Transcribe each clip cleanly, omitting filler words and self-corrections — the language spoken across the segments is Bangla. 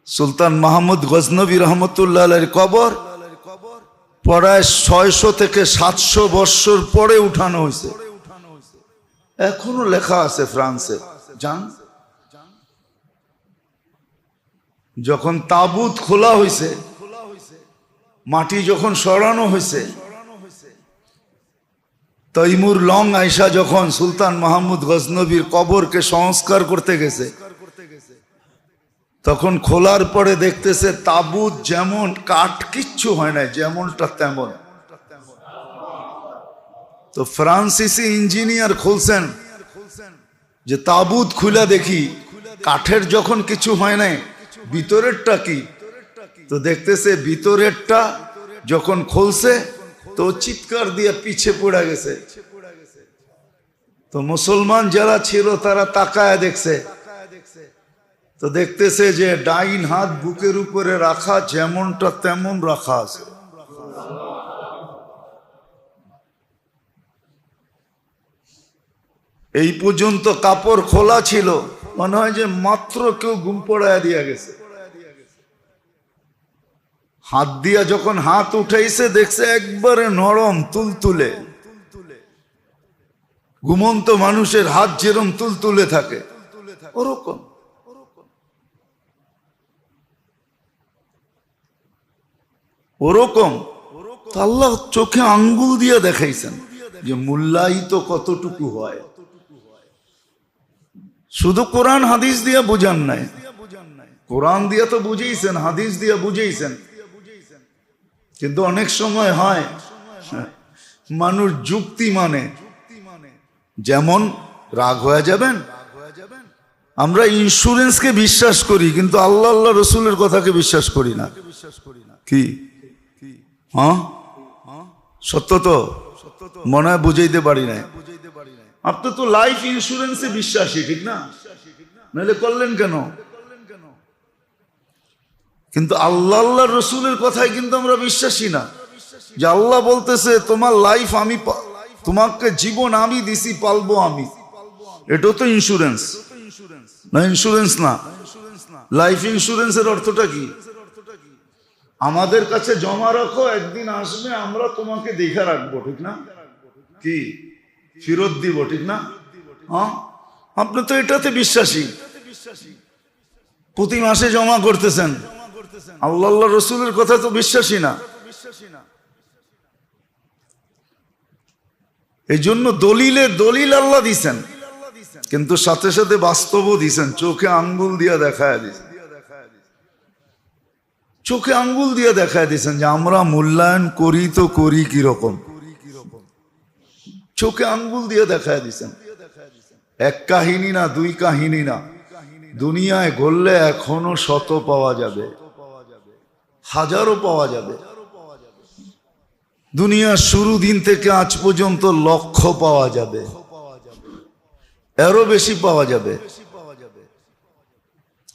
সুলতান মাহমুদ গজনবী রহমতুল্লাহ আলাইহির কবর প্রায় 600 থেকে 700 বছর পরে উঠানো হয়েছে। এখনো লেখা আছে ফ্রান্সে। জান, যখন তাবুত খোলা হয়েছে, মাটি যখন সরানো হয়েছে, তৈমুর লং আয়সা যখন সুলতান মাহমুদ গজনবীর কবরকে সংস্কার করতে গেছে, তখন খোলার পরে দেখতেছে তাবুত যেমন, কাঠ কিচ্ছু হয় না, যেমনটা তেমন। তো ফ্রান্সিসি ইঞ্জিনিয়ার খুলছেন যে তাবুত খুলে দেখি, কাঠের যখন কিছু হয় নাই, ভিতরেরটা কি? তো দেখতেছে ভিতরেরটা যখন খুলছে তো চিৎকার দিয়ে পিছে পড়ে গেছে। তো মুসলমান যারা ছিল তারা তাকায় দেখছে, তো দেখতেছে যে ডাইন হাত বুকের উপরে রাখা, যেমনটা তেমন রাখা আছে। এই পর্যন্ত কাপড় খোলা ছিল, মনে হয় যে মাত্র কেউ ঘুম পড়ায় দিয়া গেছে। হাত দিয়া যখন হাত উঠাইছে দেখছে একবারে নরম, তুলতুলে। ঘুমন্ত মানুষের হাত যেরকম তুলতুলে থাকে ওরকম। ওরকম আল্লাহ চোখে আঙ্গুল দিয়ে দেখাইছেন যে মূল্যায়িত কতটুকু হয়। শুধু কোরআন হাদিস দিয়ে বুঝান নাই, কোরআন দিয়ে তো বুঝেইছেন, হাদিস দিয়ে বুঝেইছেন, কিন্তু অনেক সময় হয় মানুষ যুক্তি মানে, যেমন রাগ হয়ে যাবেন। আমরা ইন্স্যুরেন্সকে বিশ্বাস করি কিন্তু আল্লাহ আল্লাহ রসুলের কথাকে বিশ্বাস করি না। কি হ্যাঁ সত্য তো মনে হয় বুঝাইতে পারি না। আপনি তো লাইফ ইন্স্যুরেন্সে বিশ্বাসী, ঠিক না? নাহলে করলেন কেন? কিন্তু আল্লাহ আল্লাহ রসুলের কথায় কিন্তু আমরা বিশ্বাসী না। যে আল্লাহ বলতেছে তোমার লাইফ আমি, তোমাকে জীবন আমি দিছি, পালবো আমি, এটাও তো ইন্স্যুরেন্স না? ইন্স্যুরেন্স না। লাইফ ইন্স্যুরেন্সের অর্থটা কি? আমাদের কাছে জমা রাখো, একদিন আসবে আমরা তোমাকে দেখে রাখবো, ঠিক না? কি ফেরত দিব, ঠিক না? হ্যাঁ, আপনি তো এটাতে বিশ্বাসী। প্রতি মাসে জমা করতেছেন, আল্লাহ আল্লাহ রসুলের কথা তো বিশ্বাসী না। এই জন্য দলিল আল্লাহ দিছেন, কিন্তু সাথে সাথে বাস্তবও দিছেন। চোখে আঙ্গুল দিয়ে দেখায় দিছেন, চোখে আঙ্গুল দিয়ে দেখায় দিছেন যে আমরা মূল্যায়ন করি তো করি কিরকম। চোখে আঙ্গুল দিয়ে দেখায় দিছেন। এক কাহিনী না, দুই কাহিনী না, দুনিয়ায় ঘুরলে এখনো শত পাওয়া যাবে, হাজারও পাওয়া যাবে। দুনিয়ার শুরু দিন থেকে আজ পর্যন্ত লক্ষ পাওয়া যাবে, এরও বেশি পাওয়া যাবে।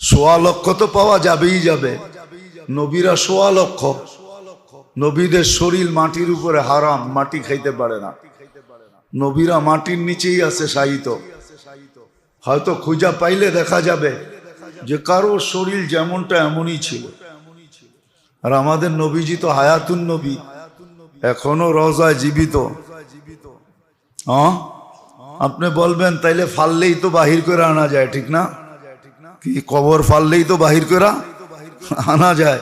1.25 লক্ষ তো পাওয়া যাবেই যাবে। নবীরা 1.25 লক্ষ। নবীদের শরীর মাটির উপরে হারাম, মাটি খাইতে পারে না। নবীরা মাটির নিচেই আছে শায়িত। হয়তো খুঁজা পাইলে দেখা যাবে যে কারো শরীর যেমনটা এমনই ছিল। আর আমাদের নবীজি তো হায়াতুন নবী, এখনো রওজায় জীবিত। হ্যাঁ, আপনি বলবেন তাইলে ফাললেই তো বাহির করে আনা যায়, ঠিক না? কি কবর ফাললেই তো বাহির করে আনা যায়?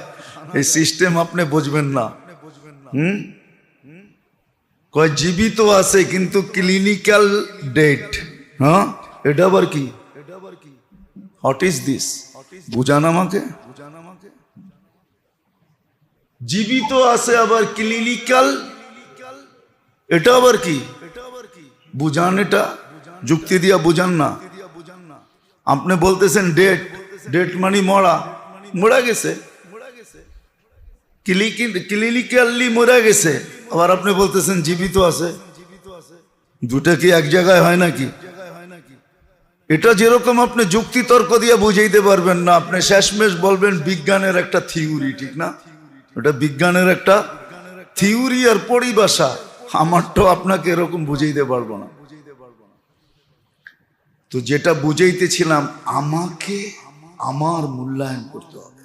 এই সিস্টেম আপনি বুঝবেন না। কয় জীবিত আছে কিন্তু ক্লিনিক্যাল ডেট। হ্যাঁ, এটা আবার কি? What is this? বুঝান আমাকে। জীবিত আছে আবার ক্লিনিক্যাল, এটা আবার কি? বুঝান, এটা যুক্তি দিয়া বুঝান না। আপনি বলতেছেন ডেট, ডেট মানে মরা গেছে, ক্লিনিক্যালি মরা গেছে, আবার আপনি বলতেছেন জীবিত আছে। দুটা কি এক জায়গায় হয় নাকি? এটা যেরকম আপনি যুক্তি তর্ক দিয়ে বুঝাইতে পারবেন না, আপনি শেষমেশ বলবেন বিজ্ঞানের একটা থিওরি, ঠিক না? ওটা বিজ্ঞানের একটা থিওরি আর পরিভাষা। আমারটাও আপনাকে এরকম বুঝাইতে পারবো না। তো যেটা বুঝাইতেছিলাম, আমাকে আমার মূল্যায়ন করতে হবে।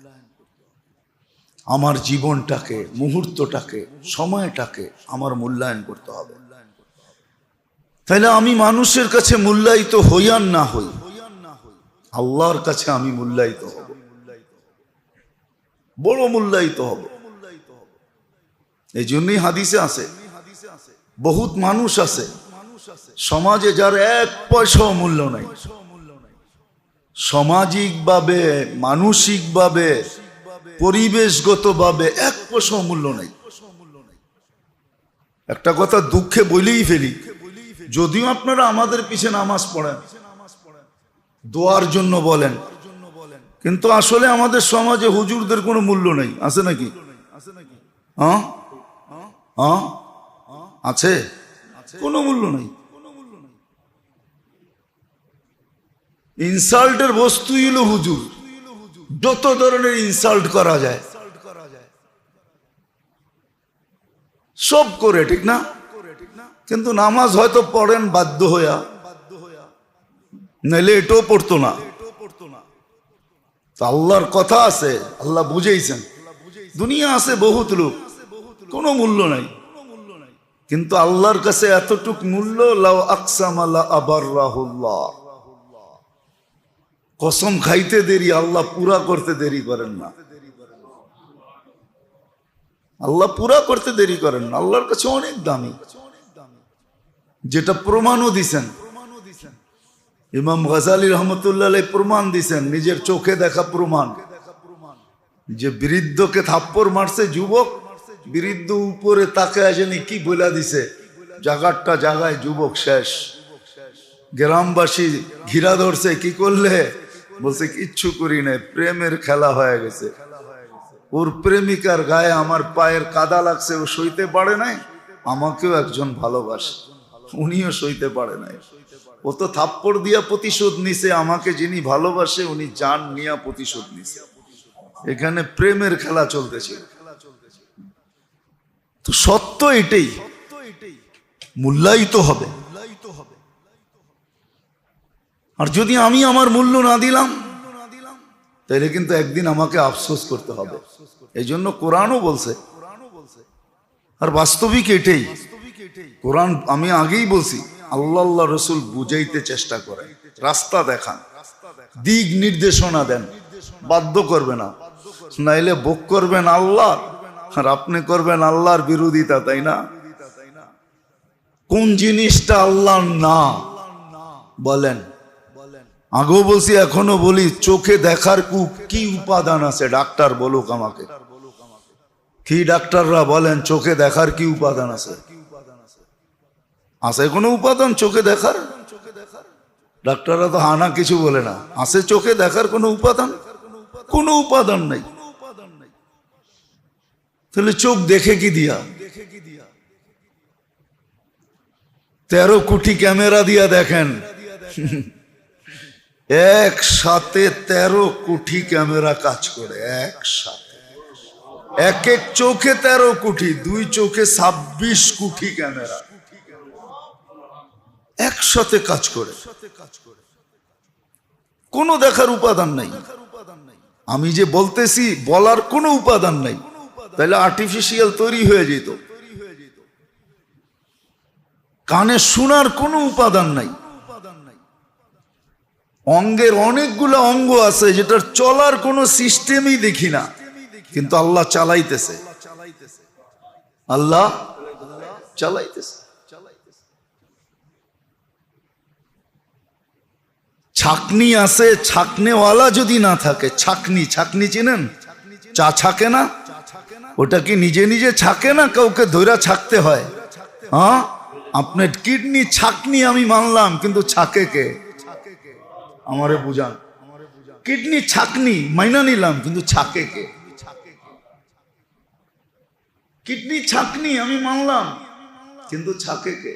আমার জীবনটাকে, মুহূর্তটাকে, সময়টাকে আমার মূল্যায়ন করতে হবে। তাহলে আমি মানুষের কাছে মূল্যায়িত হই আর না হই, আল্লাহর কাছে আমি মূল্যায়িত হব, বড় মূল্যায়িত হব। এই জন্যই হাদিসে আছে, বহুত মানুষ আছে সমাজে যার এক পয়সাও মূল্য নাই, সামাজিকভাবে, মানসিকভাবে, পরিবেশগতভাবে এক পয়সাও মূল্য নাই। একটা কথা দুঃখে বলেই ফেলি, যদিও আপনারা আমাদের পিছে নামাজ পড়েন, দোয়ার জন্য বলেন, কিন্তু আসলে আমাদের সমাজে হুজুরদের কোনো মূল্য নেই। আছে নাকি? হ্যাঁ হ্যাঁ আছে, কোনো মূল্য নেই। ইনসাল্টের বস্তুই হলো হুজুর, যত ধরনের ইনসাল্ট করা যায় সব করে, ঠিক না? কিন্তু নামাজ হয়তো পড়েন বাধ্য হইয়া, নাইলে এটাও পড়তো না। আল্লাহর কথা আছে, আল্লাহ বুঝেইছেন। দুনিয়া আছে বহুত লোক, কোনো মূল্য নাই, কিন্তু আল্লাহর কাছে এতটুক মূল্য, লাউ আকসামা লা আবাররাহুল্লাহ, কসম খাইতে দেরি, আল্লাহ পুরা করতে দেরি করেন না। আল্লাহ পুরা করতে দেরি করেন না, আল্লাহর কাছে অনেক দামি। যেটা প্রমাণও দিছেন, ইমাম গাজালি রহমতুল্লাহ আলাইহি প্রমাণ দিছেন, নিজের চোখে দেখা প্রমাণ, যে বৃদ্ধকে থাপ্পড় মারছে যুবক, বৃদ্ধ উপরে তাকে আসেনি, কি বলে দিছে, জাগারটা জাগায় যুবক শেষ। গ্রামবাসী ঘিরা ধরছে, কি করলে? বলছে কিচ্ছু করি নাই, প্রেমের খেলা হয়ে গেছে। ওর প্রেমিকার গায়ে আমার পায়ের কাদা লাগছে, ও সইতে পারে নাই, আমাকেও একজন ভালোবাসে, উনিও সইতে পারে নাই। ও তো থাপ্পড় দিয়া প্রতিশোধ নিছে, আমাকে যিনি ভালোবাসে উনি জান নিয়া প্রতিশোধ নিছে। এখানে প্রেমের খেলা চলতেছে। তো সত্য এটাই, মূল্যায়িত হবে। আর যদি আমি আমার মূল্য না দিলাম, তাহলে কিন্তু একদিন আমাকে আফসোস করতে হবে। এই জন্য কোরআনও বলছে, আর বাস্তবিক এটাই। কোরআন, আমি আগেই বলছি, আল্লাহ আল্লাহ রসুল বুঝাইতে চেষ্টা করেন, রাস্তা দেখান, দিক নির্দেশনা দেন, বাধ্য করবে না, নাইলে ভোগ করবেন আল্লাহ, আর আপনি করবেন আল্লাহর বিরোধিতা, তাই না? কোন জিনিসটা আল্লাহ না বলেন? আগেও বলছি, এখনো বলি, চোখে দেখার কি উপাদান আছে? ডাক্তার বলুক আমাকে, কি ডাক্তাররা বলেন, চোখে দেখার কি উপাদান আছে? আছে কোনো উপাদান চোখে দেখার? ডাক্তাররা তো হানা কিছু বলে না। আছে চোখে দেখার কোনো উপাদান? কোনো উপাদান নাই। তাহলে চোখ দেখে কি দিয়া? 13 কোটি ক্যামেরা দিয়া দেখেন, একসাথে 13 কোটি ক্যামেরা কাজ করে একসাথে, এক এক চোখে 13 কোটি, 2 চোখে 26 কোটি ক্যামেরা একসাথে কাজ করে, কোনো দেখার উপাদান নাই। আমি যে বলতেছি, বলার কোনো উপাদান নাই, তাহলে আর্টিফিশিয়াল তৈরি হয়ে যেত। কানে শোনার কোনো উপাদান নাই। অঙ্গের অনেকগুলো অঙ্গ আছে যেটার চলার কোনো সিস্টেমই দেখি না, কিন্তু আল্লাহ চালাইতেছে, আল্লাহ চালাইতেছে। ছাকনি আছে, ছাকনেওয়ালা যদি না থাকে, ছাকনি, ছাকনি চিনেন? চা ছাকে না, ওটা কি নিজে নিজে ছাকে না, কাউকে ধৈরা ছাকতে হয়? হ্যাঁ, আপনার কিডনি ছাকনি আমি মানলাম, কিন্তু ছাকে কে? আমারে বুঝান। কিডনি ছাকনি মাইনা নিলাম, কিন্তু ছাকে কে? কিডনি ছাকনি আমি মানলাম, কিন্তু ছাকে কে?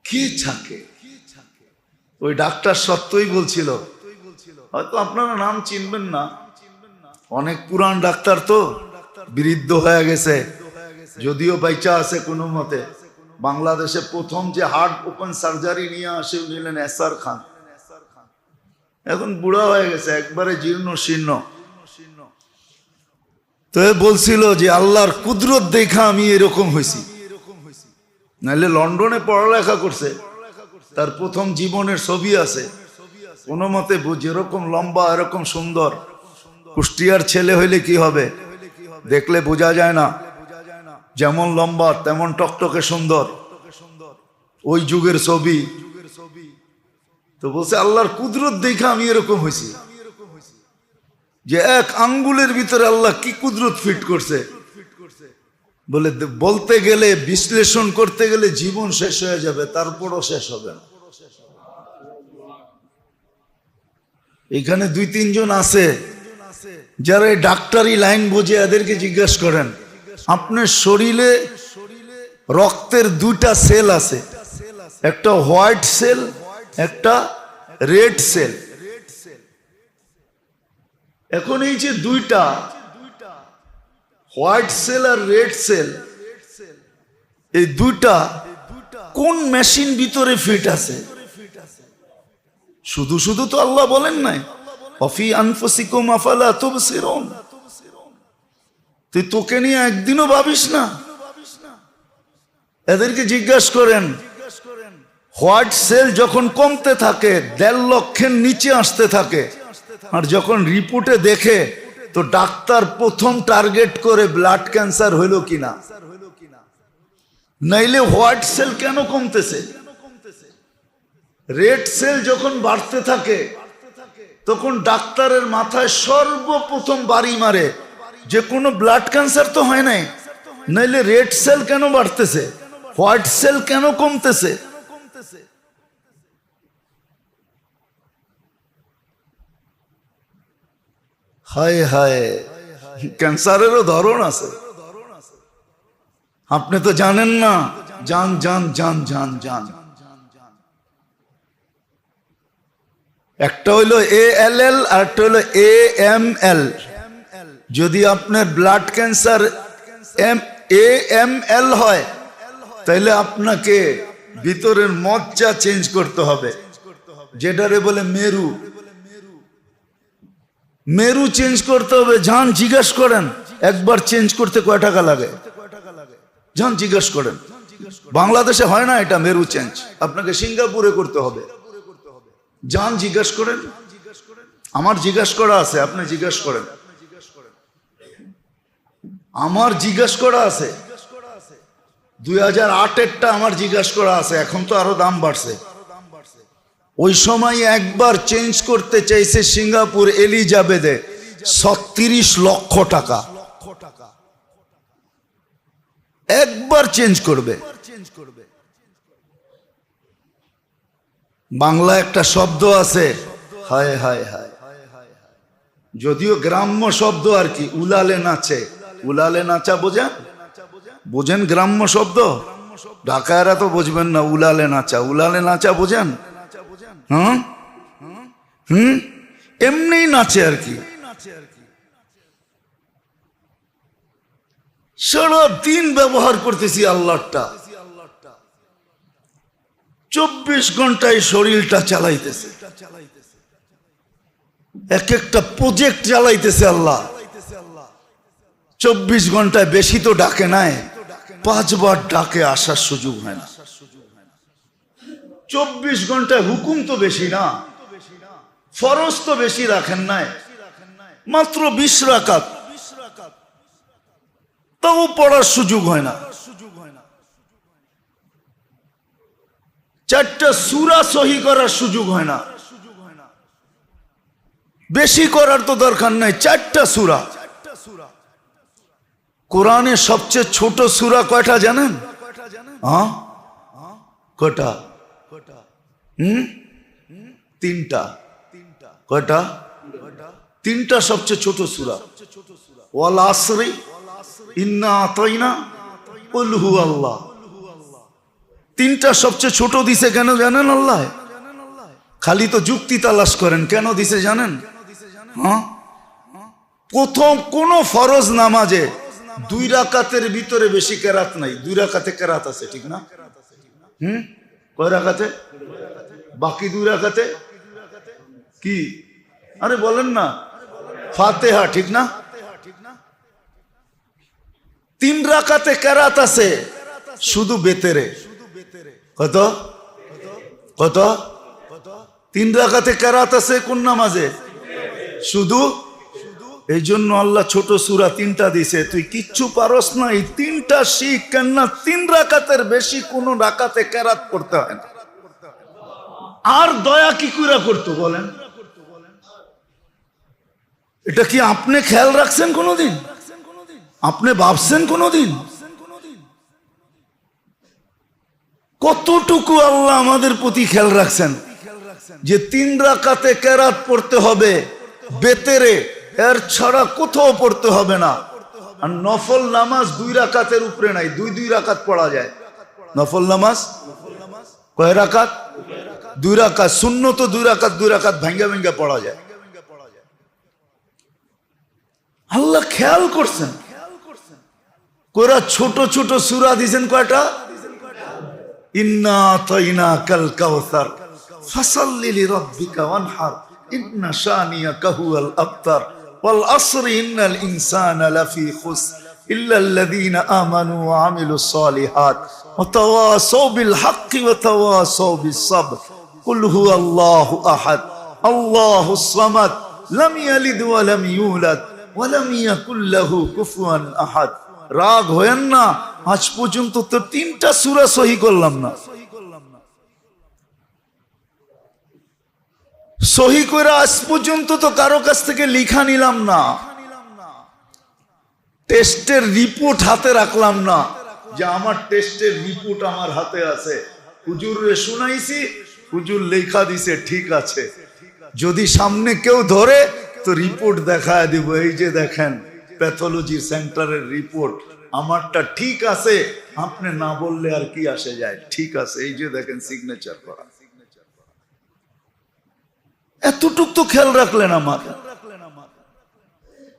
কি ছাকে? ওই ডাক্তার সত্যই বলছিল, হয়তো আপনারা নাম চিনবেন না, অনেক পুরান ডাক্তার তো, বৃদ্ধ হয়ে গেছে, যদিও বাইচা আছে কোনো মতে। বাংলাদেশে প্রথম যে হার্ট ওপেন সার্জারি নিয়ে আসে উনি হলেন এসআর খান। এখন বুড়া হয়ে গেছে, একবারে জীর্ণ শীর্ণ, তো বলছিল যে আল্লাহর কুদরত দেখা আমি এরকম হয়েছি, নাহলে লন্ডনে পড়ালেখা করছে, তার প্রথম জীবনের ছবি আছে, কোনো মতে যেরকম লম্বা এরকম সুন্দর। কুষ্টিয়ার ছেলে হইলে কি হবে, দেখলে বোঝা যায় না, যেমন লম্বা তেমন টকটকে সুন্দর, ওই যুগের ছবি। তো বলছে আল্লাহর কুদরত দেখা আমি এরকম হয়েছি, যে এক আঙ্গুলের ভিতরে আল্লাহ কি কুদরত ফিট করছে। বলে বলতে গেলে, বিশ্লেষণ করতে গেলে জীবন শেষ হয়ে যাবে, তারপরও শেষ হবে না। এখানে 2-3 জন আছে যারা এই ডাক্তারি লাইন বোঝে, এদেরকে জিজ্ঞাসা করেন আপনার শরীরে রক্তের 2টা সেল আছে, একটা হোয়াইট সেল, একটা রেড সেল। এখন এই যে 2টা হোয়াইট সেল আর রেড সেল, এই 2টা কোন মেশিন ভিতরে ফিট আছে? শুধু শুধু তো আল্লাহ বলেন নাই অফি আনফুসিকুম আফালা তুবসিরুন। তুই তোকে নিয়ে একদিনও ভাবিস না? এদেরকে জিজ্ঞাসা করেন, হোয়াইট সেল যখন কমতে থাকে 1.5 লক্ষের নিচে আসতে থাকে, আর যখন রিপোর্টে দেখে তো ডাক্তার প্রথম টার্গেট করে ব্লাড ক্যান্সার হইল কিনা, নাইলে হোয়াইট সেল কেন কমতেছে? রেড সেল যখন বাড়তে থাকে তখন ডাক্তারের মাথায় সর্বপ্রথম বাড়ি মারে যে কোনো ব্লাড ক্যান্সার তো হয় নাই, নাইলে রেড সেল কেন বাড়তেছে, হোয়াইট সেল কেন কমতেছে? হায় হায়, ক্যান্সারেরও ধরন আছে, আপনি তো জানেন না। জান জান জান জান জান, একটা হইলো ALL আর একটা হইলো AML। যদি আপনার ব্লাড ক্যান্সার AML হয় তাহলে আপনাকে ভিতরের মজ্জা চেঞ্জ করতে হবে, যেটারে বলে মেরু। মেরু চেঞ্জ করতে হবে। যান জিজ্ঞেস করেন একবার চেঞ্জ করতে কয় টাকা লাগে, যান জিজ্ঞেস করেন। বাংলাদেশে হয় না এটা মেরু চেঞ্জ, আপনাকে সিঙ্গাপুরে করতে হবে। যান জিজ্ঞেস করেন, আমার জিজ্ঞেস করা আছে, আপনি জিজ্ঞেস করেন। আমার জিজ্ঞেস করা আছে 2008-এরটা আমার জিজ্ঞেস করা আছে, এখন তো আরো দাম বাড়ছে। ওই সময় একবার চেঞ্জ করতে চাইছে সিঙ্গাপুর এলিজাবেথে 36 লক্ষ টাকা, একবার চেঞ্জ করবে। বাংলা একটা শব্দ আছে, হায় হায় হায়, যদিও গ্রাম্য শব্দ আর কি, উলালে নাচে। উলালে নাচা বোঝেন? বোঝেন গ্রাম্য শব্দ? ঢাকায়রা তো বুঝবেন না উলালে নাচা। উলালে নাচা বোঝেন? হ্যাঁ, এমনি নাচে আর কি। সারা দিন ব্যবহার করতেছি আল্লাহটা, 24 ঘন্টায় শরীরটা চালাইতেছে, এক একটা প্রজেক্ট চালাইতেছে আল্লাহ। 24 ঘন্টায় বেশি তো ডাকে নাই, 5 বার ডাকে আসার সুযোগ হয় না। 24 ঘন্টায় হুকুম তো বেশি না, ফরজ তো বেশি রাখেন নাই, মাত্র 20 রাকাত, তাও পড়ার সুযোগ হয় না। 4টা সূরা সহি করার সুযোগ হয় না। বেশি করার তো দরকার নাই, 4টা সূরা। কোরআনের সবচেয়ে ছোট সূরা কয়টা জানেন? হ্যাঁ, কয়টা? 3টা। কয়টা? 3টা সবচেয়ে ছোট সূরা। ওয়াল আসরি ইন্না আতাইনা কুল হুয়াল্লাহ। 3টা সবচেয়ে ছোট দিছে কেন জানেন আল্লাহ? খালি তো যুক্তি তালাশ করেন, কেন দিছে জানেন? হ্যাঁ, প্রথম কোন ফরজ নামাজে 2 রাকাতের ভিতরে বেশি কেরাত নাই। 2 রাকাতে কেরাত আছে, ঠিক না? কয় রাকাতে? বাকি 2 রাকাতে কি? আরে বলেন না, ফাতিহা, ঠিক না? তিন রাকাতে কেরাত আছে শুধু বেতেরে। কত কত? তিন রাকাতে কেরাত আছে কোন নামাজে? শুধু। এই জন্য আল্লাহ ছোট সূরা তিনটা দিছে, তুই কিচ্ছু পারস না, এই তিনটা শিখ, কেননা তিন রাকাতের বেশি কোন রাকাতে কেরাত পড়তে হয় না। আর দয়া কি করে করতো বলেন? এটা কি আপনি খেয়াল রাখছেন কোনোদিন? আপনি ভাবছেন কোনোদিন কতটুকু আল্লাহ আমাদের প্রতি খেয়াল রাখছেন যে তিন রাকাতে কেরাত পড়তে হবে বেতেরে, এর ছাড়া কোথাও পড়তে হবে না। আর নফল নামাজ দুই রাকাতের উপরে নাই, দুই দুই রাকাত পড়া যায়। নফল নামাজ কয় রাকাত? দুই রাকাত। সুন্নত দুই রাকাত, দুই রাকাত ভাঙ্গা ভাঙ্গা পড়া যায়। আল্লাহ খেয়াল করছেন। কোরা ছোট ছোট সূরা দিয়েছেন কয়টা? ইন্না আতাইনাকাল কাউসার ফাসাল্লি লিরাব্বিকা ওয়ানহার ইন্না শানিয়াকা হুয়াল আবতার ওয়াল আসরি ইন্নাল ইনসানা লাফি খুসর ইল্লাল্লাযীনা আমানু ওয়া আমিলুস সালিহাত ওয়া তাওয়াসাউ বিল হাক্কি ওয়া তাওয়াসাউ বিস সাবর কুল হুয়াল্লাহু আহাদ আল্লাহুস সামাদ লাম ইয়ালিদ ওয়া লাম ইউলাদ ওয়া লাম ইয়াকুল লাহু কুফুয়ান আহাদ। রাগ হয়েন না, আজ পর্যন্ত তো তিনটা সূরা সহি করলাম না। সহি করে আজ পর্যন্ত তো কারো কাছ থেকে লিখা নিলাম না, টেস্টের রিপোর্ট হাতে রাখলাম না যে আমার টেস্টের রিপোর্ট আমার হাতে আছে। হুজুরে শুনাইছি, হুজুর লেখা দিছে, ঠিক আছে। যদি সামনে কেউ ধরে তো রিপোর্ট দেখায় দিব, এই যে দেখেন প্যাথোলজি সেন্টারের রিপোর্ট, আমারটা ঠিক আছে। আপনি না বললে আর কি আসে যায়, ঠিক আছে, এই যে দেখেন সিগনেচার করা। এতটুক তো খেয়াল রাখলেন আমার।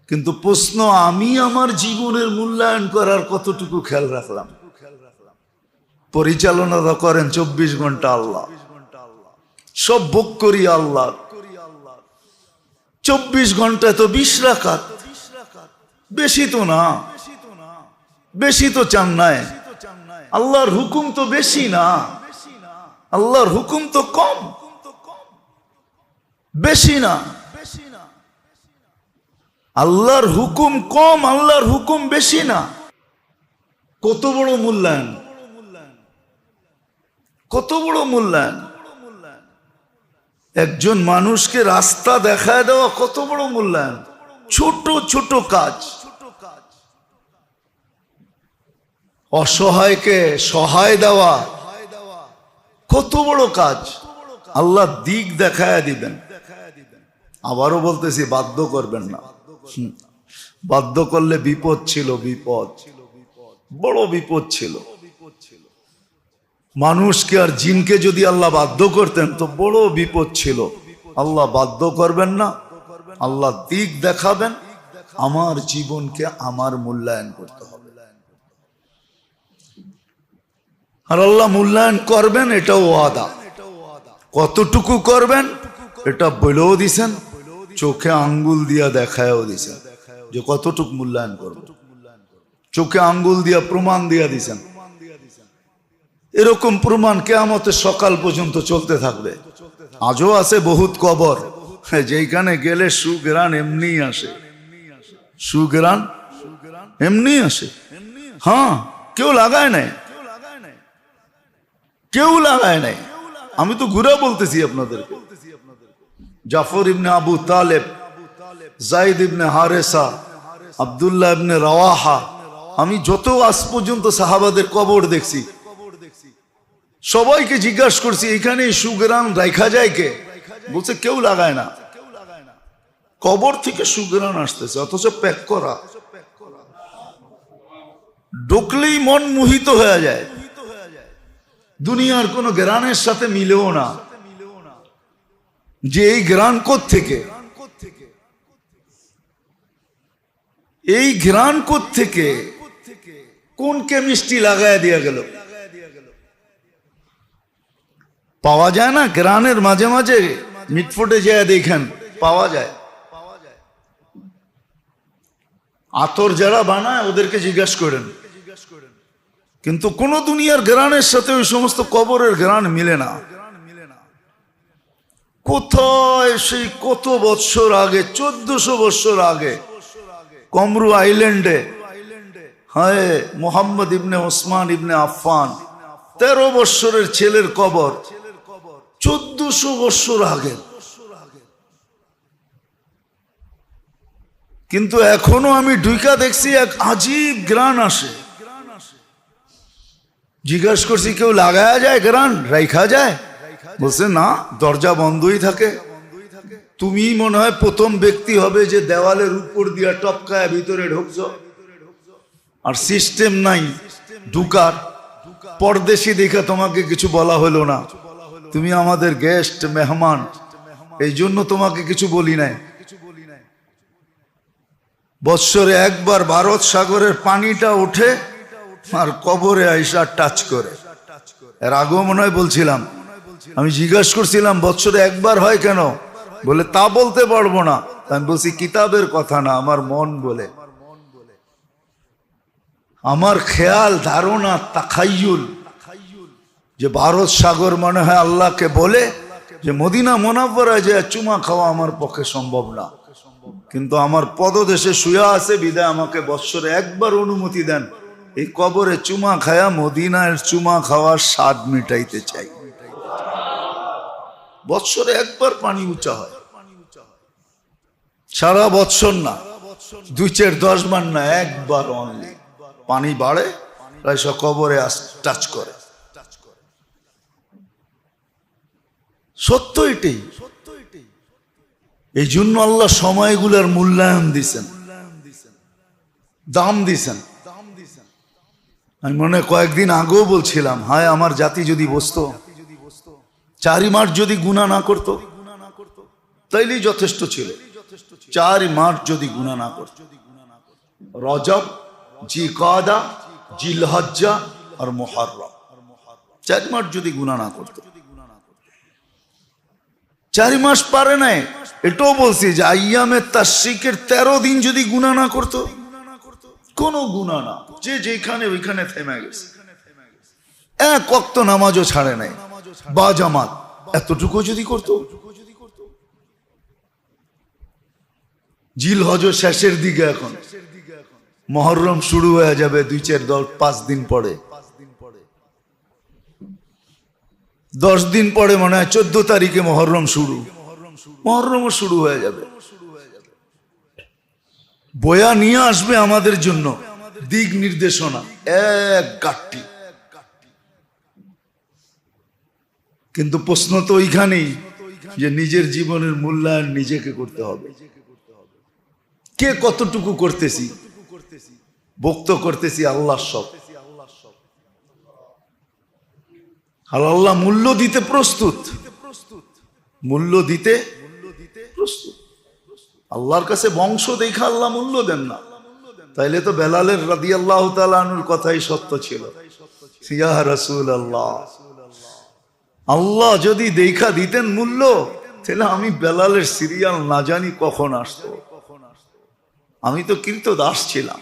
কিন্তু প্রশ্ন, আমি আমার জীবনের মূল্যায়ন করার কতটুকু খেয়াল রাখলাম? পরিচালনা তো করেন 24 ঘন্টা আল্লাহ, সব ভোগ করি আল্লাহ। 24 ঘন্টায় তো 20 রাকাত, বেশি তো না, বেশি তো চান নাই। আল্লাহর হুকুম তো বেশি না, আল্লাহর হুকুম তো কম, বেশি না। আল্লাহর হুকুম কম, আল্লাহর হুকুম বেশি না। কত বড় মূল্যায়ন, কত বড় মূল্যায়ন। একজন মানুষকে রাস্তা দেখায় দেওয়া কত বড় মূল্যায়ন। ছোট ছোট কাজ, অসহায়কে সহায় দেওয়া কত বড় কাজ। আল্লাহ দিক দেখায় দিবেন। আবারও বলতেছি, বাধ্য করবেন না। বাধ্য করলে বিপদ ছিল, বিপদ, বড় বিপদ ছিল। মানুষকে আর জিনকে যদি আল্লাহ বাধ্য করতেন তো বড় বিপদ ছিল। আল্লাহ বাধ্য করবেন না, আল্লাহ দিক দেখাবেন। আমার জীবনকে আমার মূল্যায়ন করতে হবে, আর আল্লাহ মূল্যায়ন করবেন, এটাও ওয়াদা। কতটুকু করবেন এটা বলেও দিছেন, চোখে আঙ্গুল দিয়া দেখায়ও দিছেন যে কতটুকু মূল্যায়ন করব। চোখে আঙ্গুল দিয়া প্রমাণ দিয়া দিছেন। এরকম প্রমাণ কিয়ামতের সকাল পর্যন্ত চলতে থাকবে। আজও আছে বহুত কবর যেখানে গেলে সুগ্রাণ এমনি আসে, সুগ্রাণ এমনি আসে। হ্যাঁ, কেউ লাগায় নাই, কেউ লাগায় নাই। আমি তো ঘুরে বলতেছি আপনাদেরকে। জাফর ইবনে আবু তালেব, যায়েদ ইবনে হারেসা, আব্দুল্লাহ ইবনে রাওয়াহা, আমি যত আজ পর্যন্ত সাহাবাদের কবর দেখছি, সবাইকে জিজ্ঞাসা করছি এখানে সুগ্রাণ রাখা যায় কে? বলছে কেউ লাগায় না। কবর থেকে সুগ্রাণ আসতেছে, অথচ প্যাক করা। ঢুকলেই মন মোহিত হয়ে যায়। দুনিয়ার কোন গ্রানের সাথে মিলেও না যে এই গ্রান কোত্থেকে, এই গ্রান কোত্থেকে, কোন কেমিস্ট্রি লাগায় দিয়া গেল। পাওয়া যায় না গ্রানের মাঝে মাঝে, মিটফুটে যায় দেখেন, পাওয়া যায়। আতর যারা বানায় ওদেরকে জিজ্ঞাসা করেন, কিন্তু কোন দুনিয়ার গ্রানের সাথে ওই সমস্ত কবরের গ্রান মিলে না। কোথায় সেই কত বৎসর আগে, 1400 বৎসর আগে কমরু আইল্যান্ডে, হ্যাঁ, মোহাম্মদ ইবনে ওসমান ইবনে আফফান 13 বৎসরের ছেলের কবর 1400 বৎসর আগে। কিন্তু এখনো আমি ঢুকা দেখছি এক আজীব গ্রান আসে। জিজ্ঞাসা করছি কেউ লাগায়া যায় গ্রান, রাইখা যায়? বলছে না, দরজা বন্ধই থাকে। তুমি মনে হয় প্রথম ব্যক্তি হবে যে দেওয়ালের উপর দিয়া টপকায় ভিতরে ঢুকছ। আর সিস্টেম নাই ঢুকার। পরদেশি দেখে তোমাকে কিছু বলা হলো না, তুমি আমাদের গেস্ট, মেহমান, এই জন্য তোমাকে কিছু বলি নাই। বৎসরে একবার ভারত সাগরের পানিটা ওঠে আর কবরে আইসা টাচ করে। এর আগেও মনে হয় বলছিলাম, আমি জিজ্ঞাসা করছিলাম বৎসরে একবার হয় কেন? বলে তা বলতে পারবো না। আমি বলছি কিতাবের কথা না, আমার মন বলে, আমার খেয়াল, ধারণা, তাখাইয়ুল, যে ভারত সাগর মনে হয় আল্লাহকে বলে যে মদিনা মুনাওয়ারায় যে চুমা খাওয়া আমার পক্ষে সম্ভব না, কিন্তু আমার পদদেশে শুয়া আছে বিদায় আমাকে বৎসরে একবার অনুমতি দেন, এই কবরে চুমা খায়া মদিনার চুমা খাওয়ার স্বাদ মিটাইতে চাই। বৎসরে একবার পানি উঁচা হয়, সারা বৎসর না, 2-4-10 বার না, একবার অনলি পানি বাড়ে, সব কবরে টাচ করে। সত্য এটাই। এই জন্য আল্লাহ সময়গুলোর মূল্যায়ন দিছেন, দাম দিছেন। আমি মনে কয়েকদিন আগেও বলছিলাম, হায় আমার জাতি যদি বসতো, 4 মাস যদি গুনাহ না করত তাইলেই যথেষ্ট ছিল। 4 মাস যদি গুনাহ না করত, রজব, জিকাদা, জিলহজ্জা আর মুহররম, 4 মাস যদি গুনাহ না করত। 4 মাস পারে নাই, এটাও বলছি যে আইয়ামে তাশরিকের 13 দিন যদি গুনাহ না করত, কোনো গুনাহ না, যে যেখানে ওইখানে থেমে গেছে, এক ওয়াক্ত নামাজও ছাড়ে নাই, বা জামাত, এতটুকু যদি করত। জিলহজ শেষের দিকে, এখন মুহররম শুরু হয়ে যাবে 2-4-5 দিন পরে, 10 দিন পরে মনে হয় 14 তারিখে মুহররম শুরু, মুহররমও শুরু হয়ে যাবে। বয়া নিয়ে আসবে আমাদের জন্য দিক নির্দেশনা, এক গাঁটটি। কিন্তু প্রশ্ন তো ওইখানেই যে নিজের জীবনের মূল্যায়ন নিজেকে করতে হবে। কে কতটুকু করতেছি? ভক্ত করতেছি আল্লাহর সব, আর আল্লাহ মূল্য দিতে প্রস্তুত, মূল্য দিতে প্রস্তুত। আল্লাহর কাছে বংশ দেখা আল্লাহ মূল্য দেন না, তাইলে তো বেলালের রাদিয়াল্লাহু তাআলা আনহুর কথাই সত্য ছিল, ইয়া রাসূলুল্লাহ, আল্লাহ যদি দেখা দিতেন মূল্য, তাহলে আমি বেলালের সিরিয়াল না জানি কখন আসতো। আমি তো কৃতদাস ছিলাম,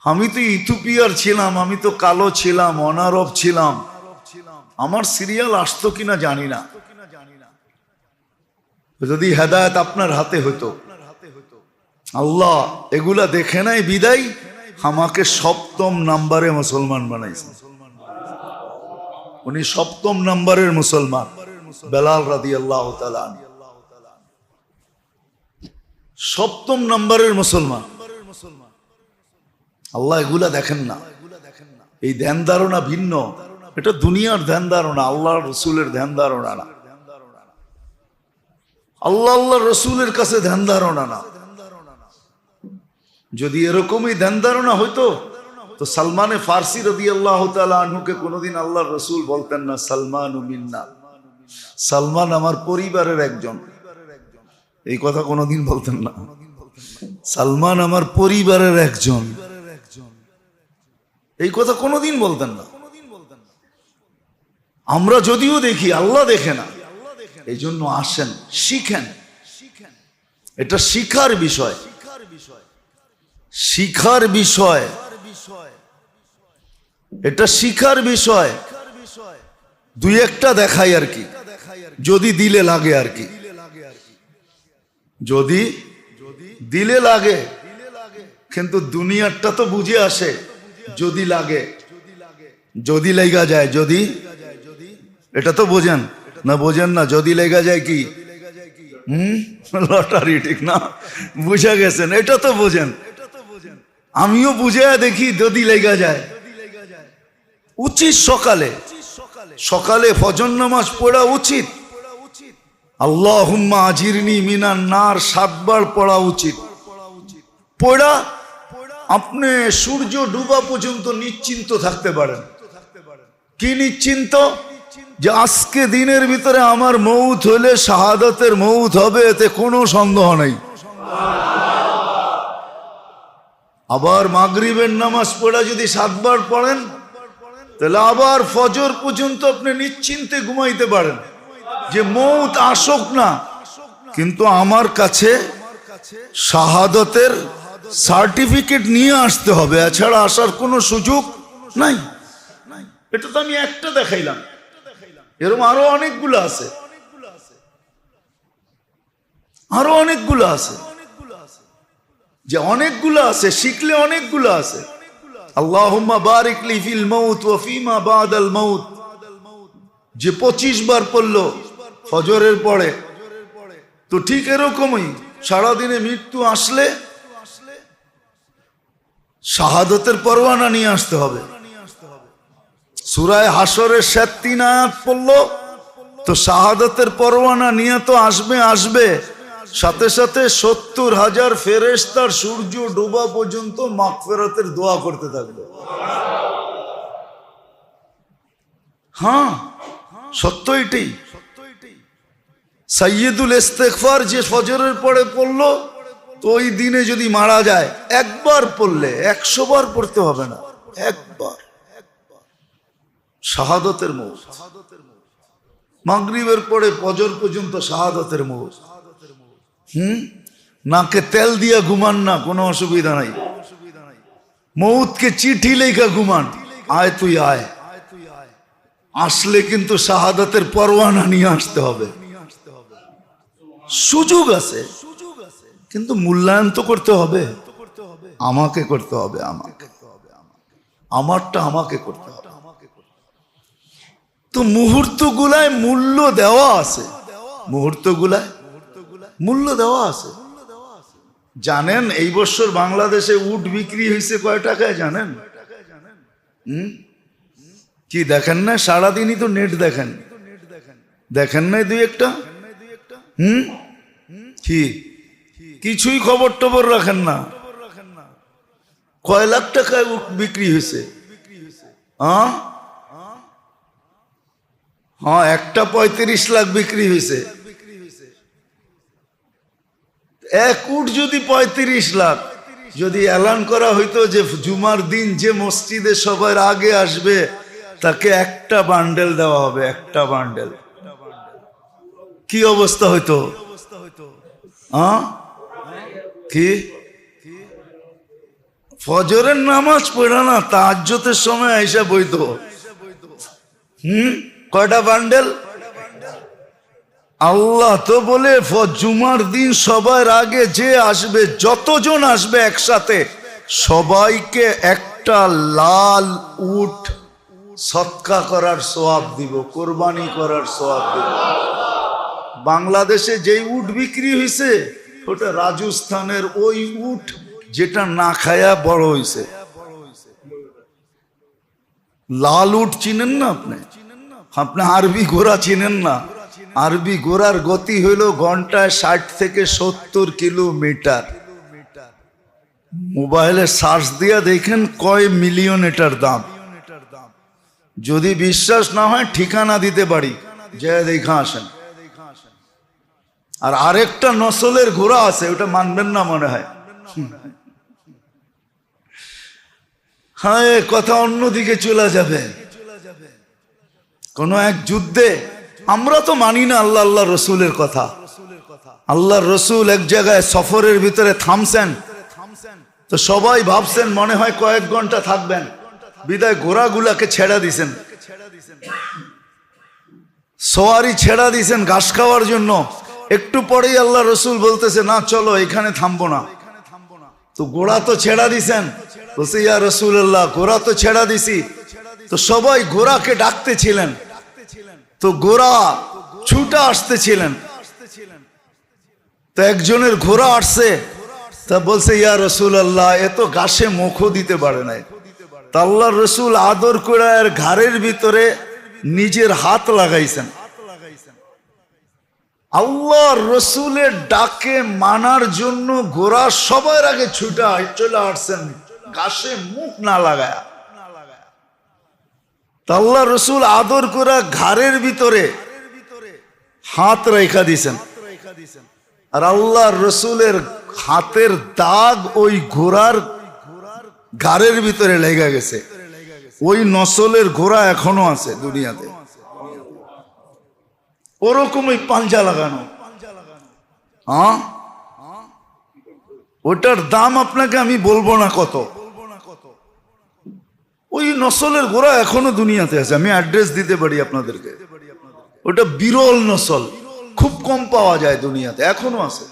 আমি তো ইথিওপিয়ার ছিলাম, আমি তো কালো ছিলাম, অনারব ছিলাম, আমার সিরিয়াল আসতো কিনা জানি না। যদি হেদায়েত আপনার হাতে হতো, আল্লাহ এগুলা দেখে নাই বিদায় আমাকে 7ম নাম্বারে মুসলমান বানাইছেন। উনি 7ম নাম্বারের মুসলমান, বেলাল রাদিয়াল্লাহু তাআলা আনহু 7ম নাম্বারের মুসলমান। আল্লাহ এগুলা দেখেন না, এই ধ্যান ধারণা ভিন্ন, এটা দুনিয়ার ধ্যান ধারণা, আল্লাহ রসুলের ধ্যান ধারণা না, আল্লাহ রসুলের কাছে ধ্যান ধারণা না। যদি এরকমই ধ্যান ধারণা হইতো তো সালমানে ফার্সি রাদিয়াল্লাহু তাআলা আনহুকে কোনোদিন আল্লাহ রসুল বলতেন না সালমানু মিন্না, সালমান আমার পরিবারের একজন, এই কথা কোনোদিন বলতেন না। সালমান আমার পরিবারের একজন, এই কথা কোনোদিন বলতেন না। আমরা যদিও দেখি, আল্লাহ দেখে না, এই জন্য আসেন, শিখেন, এটা শিখার বিষয়। শিখার বিষয়, এটা শিখার বিষয়। দুই একটা দেখাই আর কি, যদি দিলে লাগে আর কি, যদি দিলে লাগে। কিন্তু দুনিয়ারটা তো বুঝে আসে যদি লাগে, যদি লেগা যায়, যদি, এটা তো বোঝেন না? বোঝেন না? যদি লেগা যায় কি লটারি, ঠিক না? বুঝে গেছেন, এটা তো বোঝেন। আমিও বুঝে দেখি যদি লেগা যায়। উচিত সকালে সকালে ফজর নামাজ পড়া উচিত। আল্লাহুম্মা আজিরনি মিনান নার 7 বার পড়া উচিত। পড়া আপনি সূর্য ডুবা পর্যন্ত নিশ্চিন্ত থাকতে পারেন। কি নিশ্চিন্ত? যে আজকে দিনের ভিতরে আমার মৌত হলে শাহাদাতের মৌত হবে, এতে কোনো সন্দেহ নেই। আবার মাগরিবের নামাজ পড়া যদি 7 বার পড়েন, তাহলে আবার ফজর পর্যন্ত আপনি নিশ্চিন্তে ঘুমাইতে পারেন যে মৌত আসুক না, কিন্তু আমার কাছে শাহাদাতের সার্টিফিকেট নিয়ে আসতে হবে, এছাড়া আসার কোনো সুযোগ নাই। এটা তো আমি একটা দেখাইলাম, এরকম আরো অনেকগুলো আছে, আরো অনেকগুলো আছে, যে অনেকগুলো আছে, শিখলে অনেকগুলো আছে। আল্লাহুম্মা বারিক লি ফিল মাউত ওয়া ফিমা বাদাল মাউত, যে 25 বার পড়লো ফজরের পরে, তো ঠিক এরকমই সারাদিনে মৃত্যু আসলে শাহাদাতের পরোয়ানা নিয়ে আসতে হবে। সূরা হাশরের 3 আয়াত পড়লো, তো শাহাদাতের পরোয়ানা নিয়ে তো আসবে, সাথে সাথে 70,000 ফেরেশতার সূর্য ডোবা পর্যন্ত মাগফিরাতের দোয়া করতে থাকবে। হ্যাঁ, সত্য এটাই। সাইয়্যিদুল ইস্তিগফার যে ফজরের পরে পড়লো, তো ওই দিনে যদি মারা যায়, একবার পড়লে 100 বার পড়তে হবে না, একবার। শাহাদাতের মৌত, মাগরিবের পরে ফজর পর্যন্ত শাহাদাতের মৌত। নাকে তেল দিয়া ঘুমান না, কোনো অসুবিধা নাই। মৌতকে চিঠি লেখা ঘুমান, আয় তুই আয়। আসলে কিন্তু শাহাদাতের পরোয়ানা নিয়ে আসতে হবে। সুযোগ আছে, কিন্তু মূল্যায়ন তো করতে হবে, আমাকে করতে হবে, আমারটা আমাকে করতে হবে। তো মুহূর্তগুলায় মূল্য দেওয়া আছে, মুহূর্তগুলায় মূল্য দেওয়া আছে। জানেন এই বছর বাংলাদেশে উট বিক্রি হয়েছে কয় টাকায় জানেন? কি দেখেন না? সারাদিনই তো নেট দেখেন, দেখেন নাই দুই একটা? কি কিছুই খবর টবর রাখেন না? কয় লাখ টাকায় উট বিক্রি হয়েছে? হ্যাঁ, একটা 35 লাখ বিক্রি হয়েছে। এক উট যদি 35 লাখ, যদি এলান করা হইতো যে জুমার দিন যে মসজিদে সবার আগে আসবে তাকে একটা বান্ডেল দেওয়া হবে, একটা বান্ডেল, কি অবস্থা হইতো? কি ফজরের নামাজ পড়া না, তাহাজ্জুদের সময় আইসা বইতো। কয়টা বান্ডেল? আল্লাহ তো বলে জুমার দিন সবার আগে যে আসবে, যতজন আসবে একসাথে, সবাইকে একটা লাল উট সদকা করার সওয়াব দিব, কোরবানি করার সওয়াব দিব। বাংলাদেশে যেই উট বিক্রি হয়েছে, ওটা রাজস্থানের ওই উট যেটা না খায়া বড় হয়েছে। লাল উট চিনেন না আপনি? আপনি আরবি ঘোড়া চিনেন না? আরবি ঘোড়ার গতি হইল ঘন্টায় 60 থেকে 70 কিলোমিটার। মোবাইলে সার্চ দিয়া দেখেন কয় মিলিয়ন এটার দাম। যদি বিশ্বাস না হয় ঠিকানা দিতে পারি, যে দেখা আসেন। আর আরেকটা নসলের ঘোড়া আছে, ওটা মানবেন না মনে হয়। হ্যাঁ, কথা অন্যদিকে চলে যাবে। কোন এক যুদ্ধে, আমরা তো মানি না আল্লাহ রসুলের কথা। আল্লাহর রসুল এক জায়গায় সফরের ভিতরে থামছেন, তো সবাই ভাবছেন মনে হয় কয়েক ঘন্টা থাকবেন, বিদায় ঘোড়াগুলাকে ছেড়া দিছেন, সওয়ারি ছেড়া দিছেন ঘাস খাওয়ার জন্য। একটু পরেই আল্লাহ রসুল বলতেছে, না চলো এখানে থামবো না। তো ঘোড়া তো ছেড়া দিছেন, বলছে ইয়া রাসূলুল্লাহ ঘোড়া তো ছেড়া দিছি। তো সবাই ঘোড়াকে ডাকতেছিলেন, তো ঘোড়া ছুটা আসতেছিলেন। তো একজনের ঘোড়া আসছে, তা বলছে ইয়া রাসূলুল্লাহ এ তো ঘাসে মুখও দিতে পারে নাই। তা আল্লাহ রসুল আদর করে এর ঘাড়ের ভিতরে নিজের হাত লাগাইছেন। আল্লাহ রসুলের ডাকে মানার জন্য ঘোড়া সবার আগে ছুটা চলে আসছেন, ঘাসে মুখ না লাগায়া। তা আল্লাহ রসুল আদর করে ঘাড়ের ভিতরে হাত রেখা দিছেন। আর আল্লাহ রসুলের হাতের দাগ ওই ঘোড়ার ঘাড়ের ভিতরে লেগে গেছে। ওই নসলের ঘোড়া এখনো আছে দুনিয়াতে, ওরকমই পাঞ্জা লাগানো। হ্যাঁ, ওটার দাম আপনাকে আমি বলবো না কত। ওই নসলের ঘোড়া এখনো দুনিয়াতে আছে, আমি অ্যাড্রেস দিতে পারি আপনাদেরকে। ওটা বিরল নসল, খুব কম পাওয়া যায় দুনিয়াতে, এখনো আছে,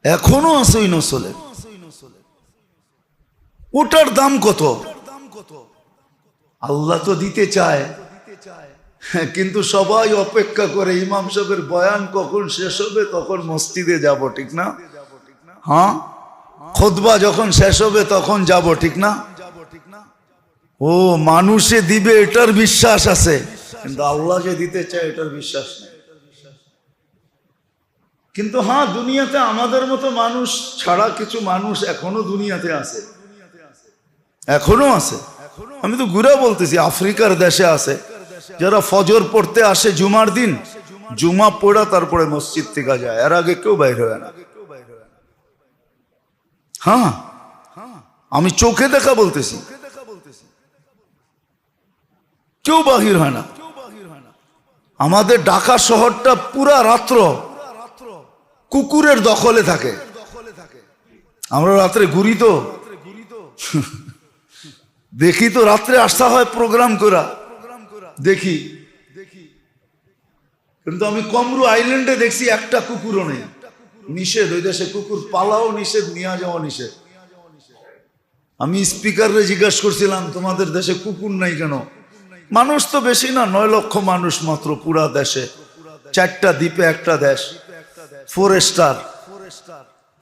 এখনো আছে ওই নসলে। ওটার দাম কত? আল্লাহ তো দিতে চায়, কিন্তু সবাই অপেক্ষা করে ইমাম সাহেবের বয়ান কখন শেষ হবে তখন মসজিদে যাব, ঠিক না? হ্যাঁ, খুতবা যখন শেষ হবে তখন যাব, ঠিক না? ও মানুষে দিবে এটার বিশ্বাস আছে, কিন্তু আল্লাহ যে দিতে চায় এটার বিশ্বাস নেই। কিন্তু হ্যাঁ, দুনিয়াতে আমাদের মতো মানুষ ছাড়া কিছু মানুষ এখনো দুনিয়াতে আছে, এখনো আছে। আমি তো ঘুরে বলতেছি, আফ্রিকার দেশে আছে যারা ফজর পড়তে আসে জুমার দিন, জুমা পড়া তারপরে মসজিদ থেকে যায়, এর আগে কেউ বাইর হয় না। হ্যাঁ, আমি চোখে দেখা বলতেছি, কেউ বাহির হয় না। আমাদের ঢাকা শহরটা পুরা রাত্র কুকুরের দখলে থাকে। আমরা রাত্রে ঘুরি তো, দেখি তো রাত্রে আসা হয় প্রোগ্রাম করা, দেখি। কিন্তু আমি কমরু আইল্যান্ডে দেখছি একটা কুকুরও নেই, নিষেধ ওই দেশে কুকুর পালাও নিষেধ, নিয়ে যাওয়া নিষেধ। আমি স্পিকারে জিজ্ঞাসা করছিলাম তোমাদের দেশে কুকুর নাই কেন? মানুষ তো বেশি না, 9 লক্ষ মানুষ মাত্র পুরা দেশে, 4টা দ্বীপে একটা দেশ, 4 স্টার।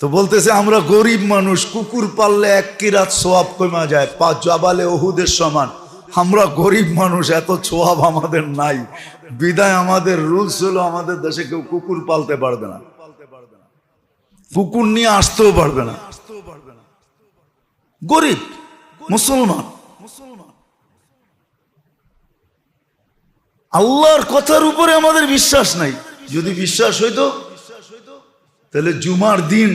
তো বলতেছে আমরা গরিব মানুষ, কুকুর পাললে 1 কিরাত সোয়াব কমা যায়, 5 জাবালে ওহুদের সমান। আমরা গরিব মানুষ, এত সোয়াব আমাদের নাই, বিদায় আমাদের রুলস হলো আমাদের দেশে কেউ কুকুর পালতে পারবে না, কুকুর নিয়ে আসতেও পারবে না। গরিব মুসলমান, আল্লাহর কথার উপরে আমাদের বিশ্বাস নাই। যদি বিশ্বাস হইতো তাহলে জুমার দিন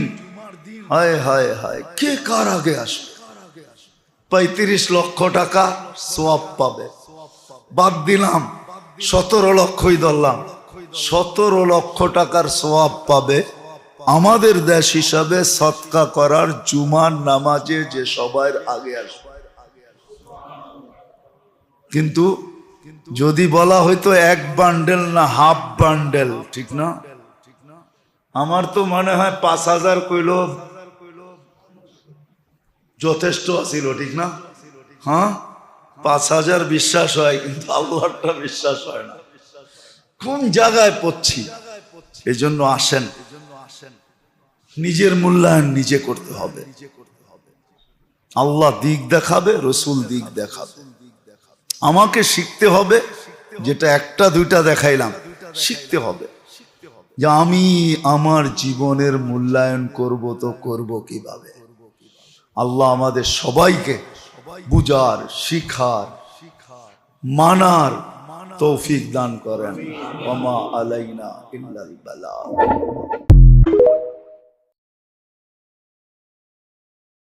হায় হায় হায় কে কার আগে আসবে, 35 লক্ষ টাকা সোয়াব পাবে। বাদ দিলাম 17 লক্ষই ধরলাম, 17 লক্ষ টাকার সোয়াব পাবে আমাদের দেশ হিসাবে সদকা করার জুমার নামাজে যে সবার আগে আসবে। কিন্তু যদি বলা হয়তো 1 বান্ডেল না হাফ বান্ডেল, ঠিক না? আমার তো মনে হয় 5000 কইল যথেষ্ট আছিল, ঠিক না? হ্যাঁ, 5000 বিশ্বাস হয়, কিন্তু আল্লাহটা বিশ্বাস হয় না। কোন জায়গায় পড়ছি? এই জন্য আসেন, নিজের মূল্যায়ন নিজে করতে হবে। আল্লাহ দিক দেখাবে, রসুল দিক দেখাবে। আমাকে শিখতে হবে, যেটা 1টা 2টা দেখাইলাম, শিখতে হবে যে আমি আমার জীবনের মূল্যায়ন করব, তো করব কিভাবে? আল্লাহ আমাদের সবাইকে বুঝার, শিখার, মানার তৌফিক দান করেন। ওয়া মা আলাইনা ইল্লাল বালাগ।